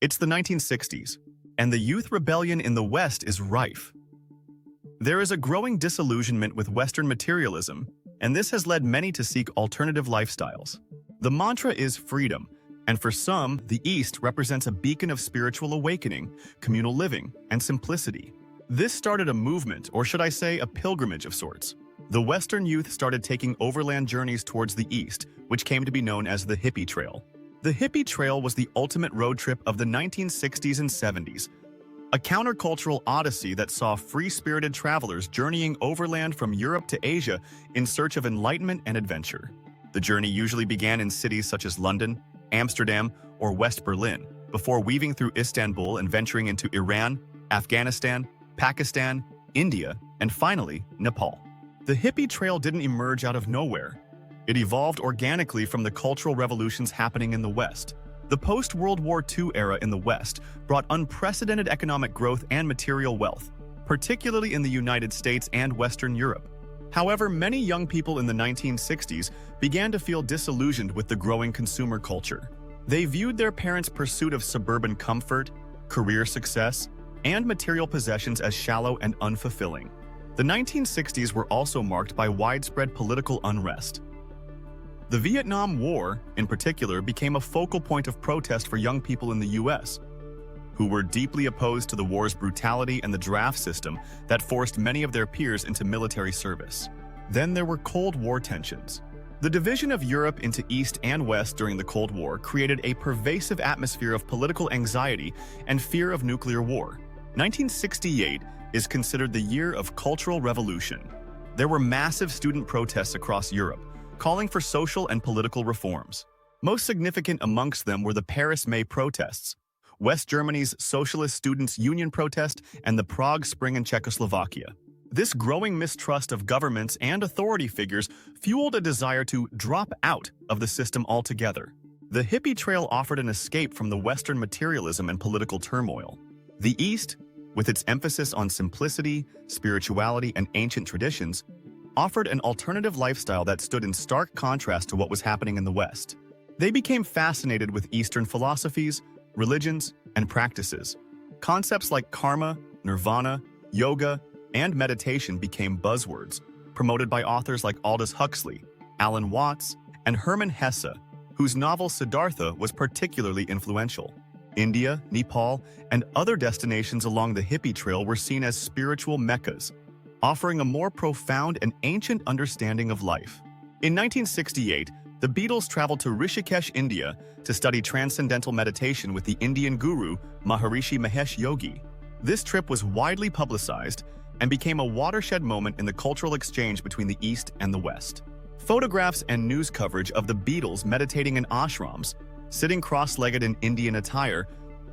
It's the 1960s, and the youth rebellion in the West is rife. There is a growing disillusionment with Western materialism, and this has led many to seek alternative lifestyles. The mantra is freedom, and for some, the East represents a beacon of spiritual awakening, communal living, and simplicity. This started a movement, or should I say a pilgrimage of sorts. The Western youth started taking overland journeys towards the East, which came to be known as the Hippie Trail. The Hippie Trail was the ultimate road trip of the 1960s and 70s, a countercultural odyssey that saw free-spirited travelers journeying overland from Europe to Asia in search of enlightenment and adventure. The journey usually began in cities such as London, Amsterdam, or West Berlin, before weaving through Istanbul and venturing into Iran, Afghanistan, Pakistan, India, and finally, Nepal. The Hippie Trail didn't emerge out of nowhere. It evolved organically from the cultural revolutions happening in the West. The post-World War II era in the West brought unprecedented economic growth and material wealth, particularly in the United States and Western Europe. However, many young people in the 1960s began to feel disillusioned with the growing consumer culture. They viewed their parents' pursuit of suburban comfort, career success, and material possessions as shallow and unfulfilling. The 1960s were also marked by widespread political unrest. The Vietnam War, in particular, became a focal point of protest for young people in the US, who were deeply opposed to the war's brutality and the draft system that forced many of their peers into military service. Then there were Cold War tensions. The division of Europe into East and West during the Cold War created a pervasive atmosphere of political anxiety and fear of nuclear war. 1968 is considered the year of cultural revolution. There were massive student protests across Europe, calling for social and political reforms. Most significant amongst them were the Paris May protests, West Germany's Socialist Students' Union protest, and the Prague Spring in Czechoslovakia. This growing mistrust of governments and authority figures fueled a desire to drop out of the system altogether. The Hippie Trail offered an escape from the Western materialism and political turmoil. The East, with its emphasis on simplicity, spirituality, and ancient traditions, offered an alternative lifestyle that stood in stark contrast to what was happening in the West. They became fascinated with Eastern philosophies, religions, and practices. Concepts like karma, nirvana, yoga, and meditation became buzzwords, promoted by authors like Aldous Huxley, Alan Watts, and Hermann Hesse, whose novel Siddhartha was particularly influential. India, Nepal, and other destinations along the Hippie Trail were seen as spiritual meccas, offering a more profound and ancient understanding of life. In 1968, the Beatles traveled to Rishikesh, India, to study transcendental meditation with the Indian guru Maharishi Mahesh Yogi. This trip was widely publicized and became a watershed moment in the cultural exchange between the East and the West. Photographs and news coverage of the Beatles meditating in ashrams, sitting cross-legged in Indian attire,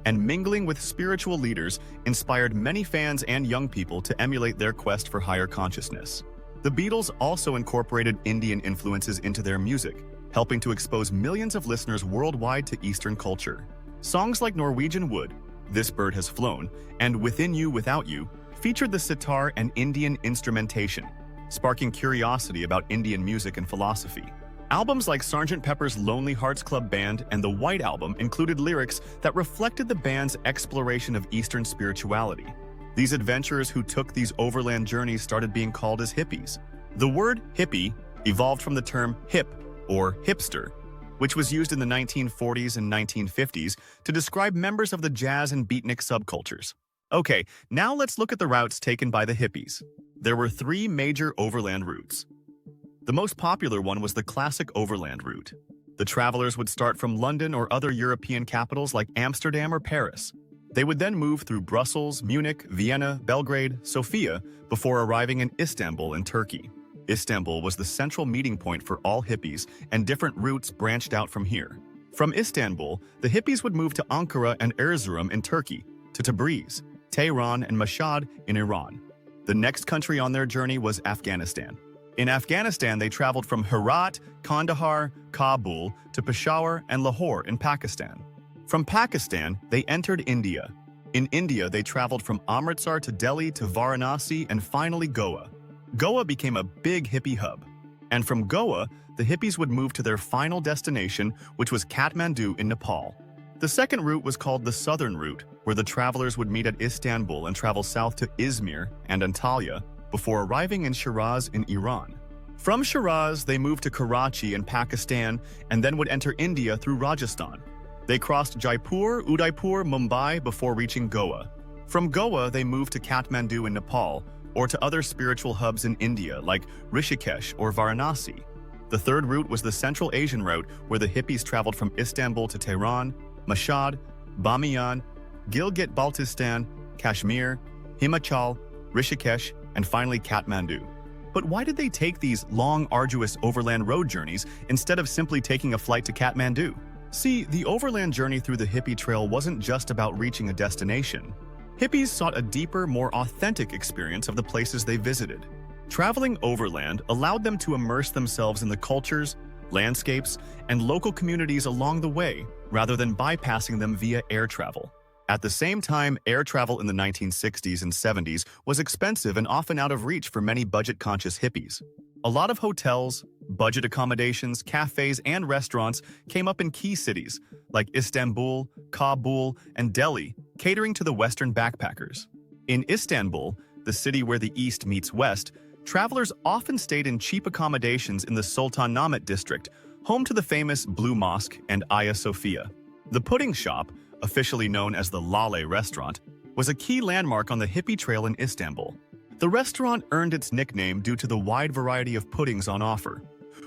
and mingling with spiritual leaders inspired many fans and young people to emulate their quest for higher consciousness. The Beatles also incorporated Indian influences into their music, helping to expose millions of listeners worldwide to Eastern culture. Songs like Norwegian Wood, This Bird Has Flown, and Within You Without You featured the sitar and Indian instrumentation, sparking curiosity about Indian music and philosophy. Albums like Sgt. Pepper's Lonely Hearts Club Band and the White Album included lyrics that reflected the band's exploration of Eastern spirituality. These adventurers who took these overland journeys started being called as hippies. The word hippie evolved from the term hip or hipster, which was used in the 1940s and 1950s to describe members of the jazz and beatnik subcultures. Okay, now let's look at the routes taken by the hippies. There were three major overland routes. The most popular one was the classic overland route. The travelers would start from London or other European capitals like Amsterdam or Paris. They would then move through Brussels, Munich, Vienna, Belgrade, Sofia, before arriving in Istanbul in Turkey. Istanbul was the central meeting point for all hippies, and different routes branched out from here. From Istanbul, the hippies would move to Ankara and Erzurum in Turkey, to Tabriz, Tehran, and Mashhad in Iran. The next country on their journey was Afghanistan. In Afghanistan, they traveled from Herat, Kandahar, Kabul, to Peshawar and Lahore in Pakistan. From Pakistan, they entered India. In India, they traveled from Amritsar to Delhi to Varanasi and finally Goa. Goa became a big hippie hub. And from Goa, the hippies would move to their final destination, which was Kathmandu in Nepal. The second route was called the Southern Route, where the travelers would meet at Istanbul and travel south to Izmir and Antalya before arriving in Shiraz in Iran. From Shiraz, they moved to Karachi in Pakistan and then would enter India through Rajasthan. They crossed Jaipur, Udaipur, Mumbai before reaching Goa. From Goa, they moved to Kathmandu in Nepal, or to other spiritual hubs in India like Rishikesh or Varanasi. The third route was the Central Asian route, where the hippies traveled from Istanbul to Tehran, Mashhad, Bamiyan, Gilgit-Baltistan, Kashmir, Himachal, Rishikesh, and finally Kathmandu. But why did they take these long, arduous overland road journeys instead of simply taking a flight to Kathmandu? See, the overland journey through the Hippie Trail wasn't just about reaching a destination. Hippies sought a deeper, more authentic experience of the places they visited. Traveling overland allowed them to immerse themselves in the cultures, landscapes, and local communities along the way, rather than bypassing them via air travel. At the same time, air travel in the 1960s and 70s was expensive and often out of reach for many budget-conscious hippies. A lot of hotels, budget accommodations, cafes, and restaurants came up in key cities like Istanbul, Kabul, and Delhi, catering to the Western backpackers. In Istanbul, the city where the East meets West, travelers often stayed in cheap accommodations in the Sultanahmet district, home to the famous Blue Mosque and Hagia Sophia. The pudding shop, officially known as the Lale restaurant, was a key landmark on the Hippie Trail in Istanbul. The restaurant earned its nickname due to the wide variety of puddings on offer,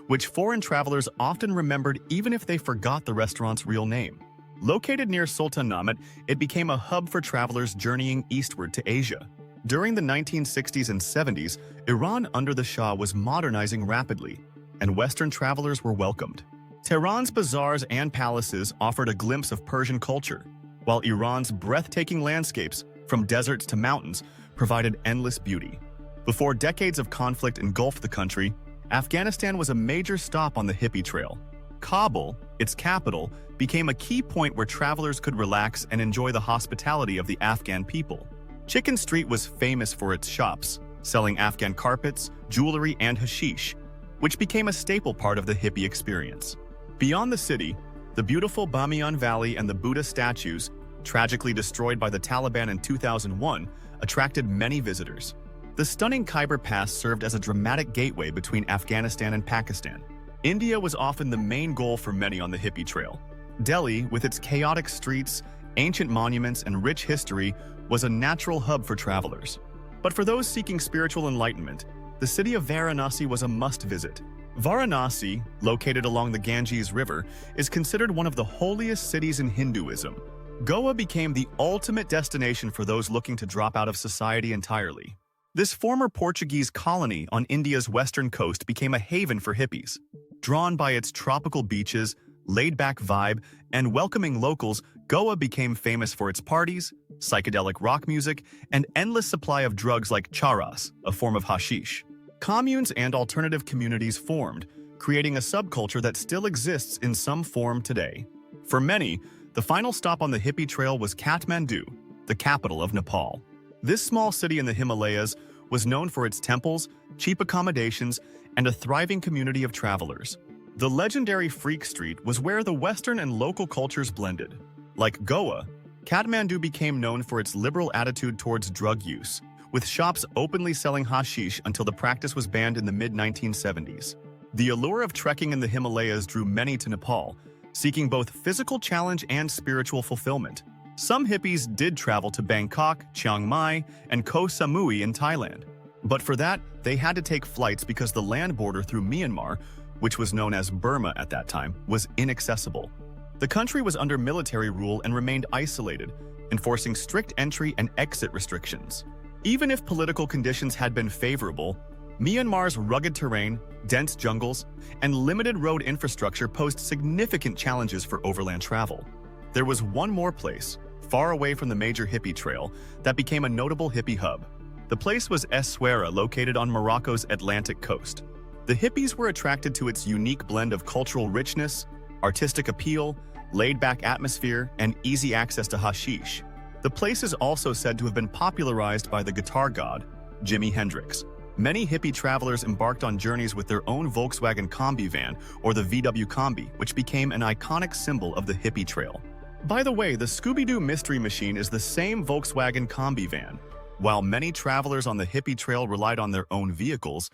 which foreign travelers often remembered even if they forgot the restaurant's real name. Located near Sultanahmet, it became a hub for travelers journeying eastward to Asia. During the 1960s and 70s, Iran under the Shah was modernizing rapidly, and Western travelers were welcomed. Tehran's bazaars and palaces offered a glimpse of Persian culture, while Iran's breathtaking landscapes, from deserts to mountains, provided endless beauty. Before decades of conflict engulfed the country, Afghanistan was a major stop on the Hippie Trail. Kabul, its capital, became a key point where travelers could relax and enjoy the hospitality of the Afghan people. Chicken Street was famous for its shops, selling Afghan carpets, jewelry, and hashish, which became a staple part of the hippie experience. Beyond the city, the beautiful Bamiyan Valley and the Buddha statues, tragically destroyed by the Taliban in 2001, attracted many visitors. The stunning Khyber Pass served as a dramatic gateway between Afghanistan and Pakistan. India was often the main goal for many on the Hippie Trail. Delhi, with its chaotic streets, ancient monuments, and rich history, was a natural hub for travelers. But for those seeking spiritual enlightenment, the city of Varanasi was a must-visit. Varanasi, located along the Ganges River, is considered one of the holiest cities in Hinduism. Goa became the ultimate destination for those looking to drop out of society entirely. This former Portuguese colony on India's western coast became a haven for hippies. Drawn by its tropical beaches, laid-back vibe, and welcoming locals, Goa became famous for its parties, psychedelic rock music, and endless supply of drugs like charas, a form of hashish. Communes and alternative communities formed, creating a subculture that still exists in some form today. For many, the final stop on the Hippie Trail was Kathmandu, the capital of Nepal. This small city in the Himalayas was known for its temples, cheap accommodations, and a thriving community of travelers. The legendary Freak Street was where the Western and local cultures blended. Like Goa, Kathmandu became known for its liberal attitude towards drug use, with shops openly selling hashish until the practice was banned in the mid-1970s. The allure of trekking in the Himalayas drew many to Nepal, seeking both physical challenge and spiritual fulfillment. Some hippies did travel to Bangkok, Chiang Mai, and Koh Samui in Thailand. But for that, they had to take flights because the land border through Myanmar, which was known as Burma at that time, was inaccessible. The country was under military rule and remained isolated, enforcing strict entry and exit restrictions. Even if political conditions had been favorable, Myanmar's rugged terrain, dense jungles, and limited road infrastructure posed significant challenges for overland travel. There was one more place, far away from the major hippie trail, that became a notable hippie hub. The place was Essaouira, located on Morocco's Atlantic coast. The hippies were attracted to its unique blend of cultural richness, artistic appeal, laid-back atmosphere, and easy access to hashish. The place is also said to have been popularized by the guitar god, Jimi Hendrix. Many hippie travelers embarked on journeys with their own Volkswagen Kombi van, or the VW Combi, which became an iconic symbol of the Hippie Trail. By the way, the Scooby-Doo Mystery Machine is the same Volkswagen Combi van. While many travelers on the Hippie Trail relied on their own vehicles,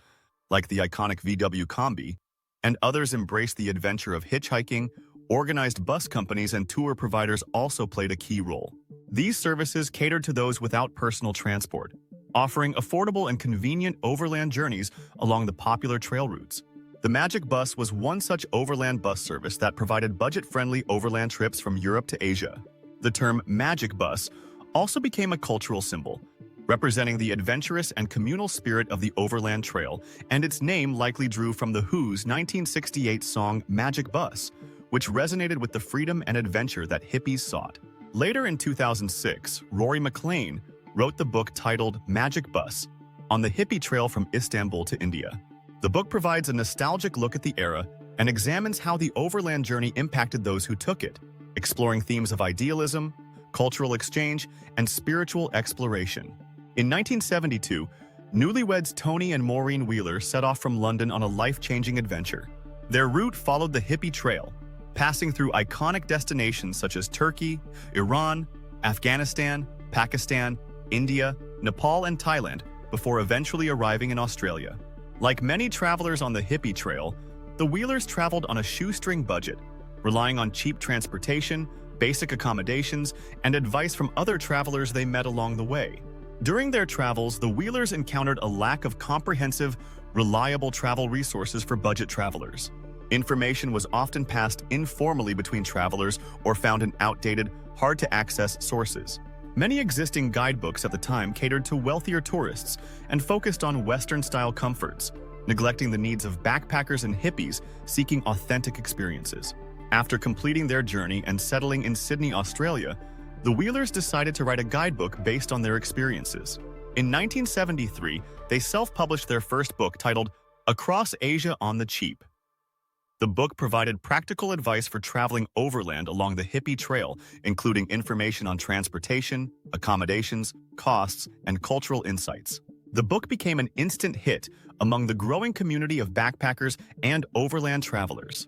like the iconic VW Combi, and others embraced the adventure of hitchhiking, organized bus companies and tour providers also played a key role. These services catered to those without personal transport, offering affordable and convenient overland journeys along the popular trail routes. The Magic Bus was one such overland bus service that provided budget-friendly overland trips from Europe to Asia. The term Magic Bus also became a cultural symbol, representing the adventurous and communal spirit of the overland trail, and its name likely drew from The Who's 1968 song Magic Bus, which resonated with the freedom and adventure that hippies sought. Later in 2006, Rory McLean wrote the book titled Magic Bus, On the Hippie Trail from Istanbul to India. The book provides a nostalgic look at the era and examines how the overland journey impacted those who took it, exploring themes of idealism, cultural exchange, and spiritual exploration. In 1972, newlyweds Tony and Maureen Wheeler set off from London on a life-changing adventure. Their route followed the Hippie Trail, passing through iconic destinations such as Turkey, Iran, Afghanistan, Pakistan, India, Nepal, and Thailand before eventually arriving in Australia. Like many travelers on the Hippie Trail, the Wheelers traveled on a shoestring budget, relying on cheap transportation, basic accommodations, and advice from other travelers they met along the way. During their travels, the Wheelers encountered a lack of comprehensive, reliable travel resources for budget travelers. Information was often passed informally between travelers or found in outdated, hard-to-access sources. Many existing guidebooks at the time catered to wealthier tourists and focused on Western-style comforts, neglecting the needs of backpackers and hippies seeking authentic experiences. After completing their journey and settling in Sydney, Australia, the Wheelers decided to write a guidebook based on their experiences. In 1973, they self-published their first book titled Across Asia on the Cheap. The book provided practical advice for traveling overland along the Hippie Trail, including information on transportation, accommodations, costs, and cultural insights. The book became an instant hit among the growing community of backpackers and overland travelers.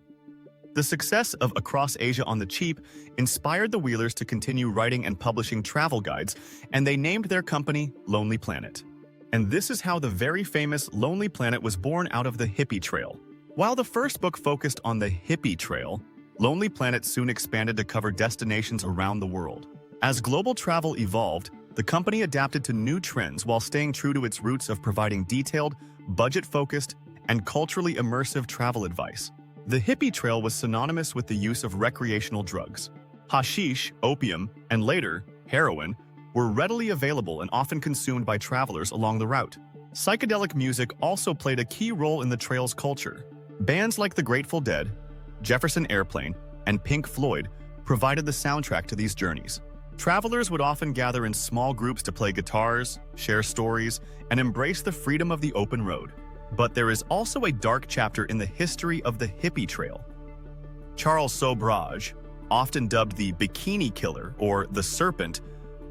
The success of Across Asia on the Cheap inspired the Wheelers to continue writing and publishing travel guides, and they named their company Lonely Planet. And this is how the very famous Lonely Planet was born out of the Hippie Trail. While the first book focused on the Hippie Trail, Lonely Planet soon expanded to cover destinations around the world. As global travel evolved, the company adapted to new trends while staying true to its roots of providing detailed, budget-focused, and culturally immersive travel advice. The Hippie Trail was synonymous with the use of recreational drugs. Hashish, opium, and later, heroin, were readily available and often consumed by travelers along the route. Psychedelic music also played a key role in the trail's culture. Bands like the Grateful Dead, Jefferson Airplane, and Pink Floyd provided the soundtrack to these journeys. Travelers would often gather in small groups to play guitars, share stories, and embrace the freedom of the open road. But there is also a dark chapter in the history of the Hippie Trail. Charles Sobhraj, often dubbed the Bikini Killer or the Serpent,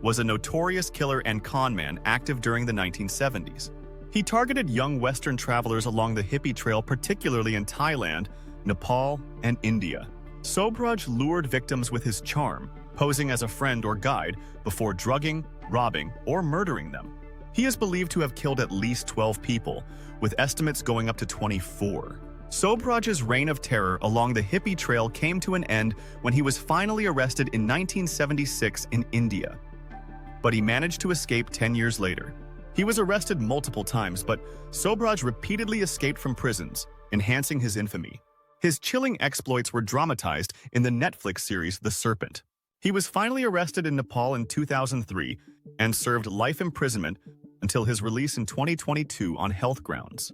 was a notorious killer and conman active during the 1970s. He targeted young Western travelers along the Hippie Trail, particularly in Thailand, Nepal, and India. Sobhraj lured victims with his charm, posing as a friend or guide before drugging, robbing, or murdering them. He is believed to have killed at least 12 people, with estimates going up to 24. Sobhraj's reign of terror along the Hippie Trail came to an end when he was finally arrested in 1976 in India. But he managed to escape 10 years later. He was arrested multiple times, but Sobhraj repeatedly escaped from prisons, enhancing his infamy. His chilling exploits were dramatized in the Netflix series The Serpent. He was finally arrested in Nepal in 2003 and served life imprisonment until his release in 2022 on health grounds.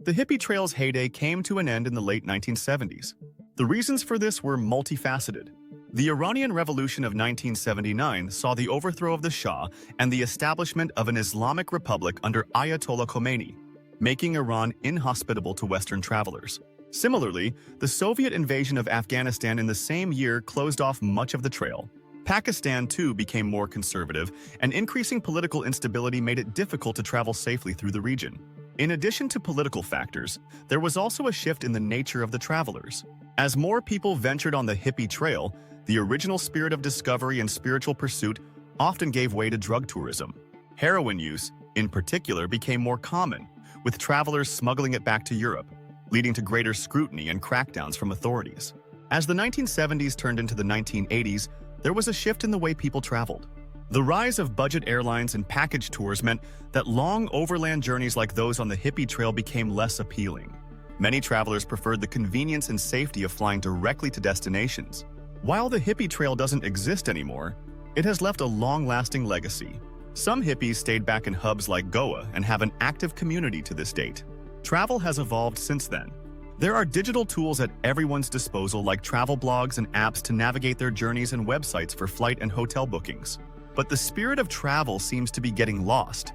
The Hippie Trail's heyday came to an end in the late 1970s. The reasons for this were multifaceted. The Iranian Revolution of 1979 saw the overthrow of the Shah and the establishment of an Islamic Republic under Ayatollah Khomeini, making Iran inhospitable to Western travelers. Similarly, the Soviet invasion of Afghanistan in the same year closed off much of the trail. Pakistan, too, became more conservative, and increasing political instability made it difficult to travel safely through the region. In addition to political factors, there was also a shift in the nature of the travelers. As more people ventured on the Hippie Trail, The original spirit of discovery and spiritual pursuit often gave way to drug tourism. Heroin use, in particular, became more common, with travelers smuggling it back to Europe, leading to greater scrutiny and crackdowns from authorities. As the 1970s turned into the 1980s, there was a shift in the way people traveled. The rise of budget airlines and package tours meant that long overland journeys like those on the Hippie Trail became less appealing. Many travelers preferred the convenience and safety of flying directly to destinations. While the Hippie Trail doesn't exist anymore, it has left a long-lasting legacy. Some hippies stayed back in hubs like Goa and have an active community to this date. Travel has evolved since then. There are digital tools at everyone's disposal like travel blogs and apps to navigate their journeys and websites for flight and hotel bookings. But the spirit of travel seems to be getting lost,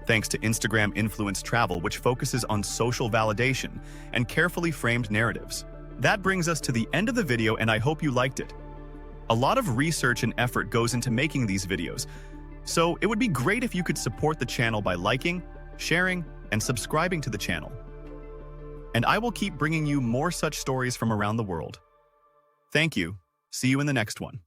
thanks to Instagram-influenced travel, which focuses on social validation and carefully framed narratives. That brings us to the end of the video, and I hope you liked it. A lot of research and effort goes into making these videos, so it would be great if you could support the channel by liking, sharing, and subscribing to the channel. And I will keep bringing you more such stories from around the world. Thank you. See you in the next one.